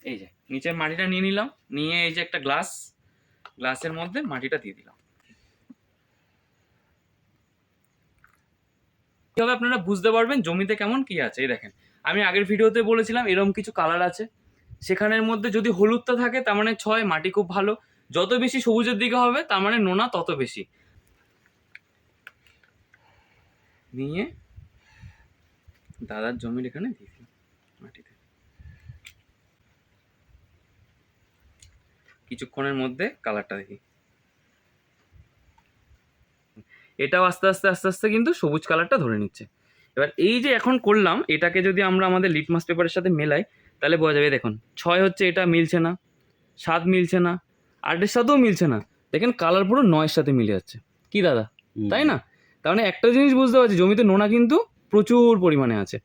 এই যে নিচের মাটিটা নিয়ে নিলাম, নিয়ে এই যে একটা গ্লাসের মধ্যে মাটিটা দিয়ে দিলাম। কিভাবে আপনারা বুঝতে পারবেন জমিতে কেমন কি আছে? এই দেখেন, আমি আগের ভিডিওতে বলেছিলাম এরকম কিছু কালার আছে, সেখানের মধ্যে যদি হলুদটা থাকে তার মানে 6, মাটি খুব ভালো। যত বেশি সবুজের দিকে হবে তার মানে নোনা তত বেশি। নিয়ে দাদার জমির এখানে দিয়ে দিই মাটিতে। কিছুক্ষণের মধ্যে কালারটা দেখি, এটাও আস্তে আস্তে আস্তে আস্তে কিন্তু সবুজ কালারটা ধরে নিচ্ছে। এবার এই যে এখন করলাম, এটাকে যদি আমরা আমাদের লিটমাস পেপারের সাথে মেলাই তাহলে বোঝা যাবে। দেখুন 6 হচ্ছে, এটা মিলছে না, 7 মিলছে না, 8-এর সাথেও মিলছে না। দেখেন কালার পুরো 9-এর সাথে মিলে যাচ্ছে, কি দাদা? তাই না? তার মানে একটা জিনিস বুঝতে পারছি, জমিতে নোনা কিন্তু প্রচুর পরিমাণে আছে।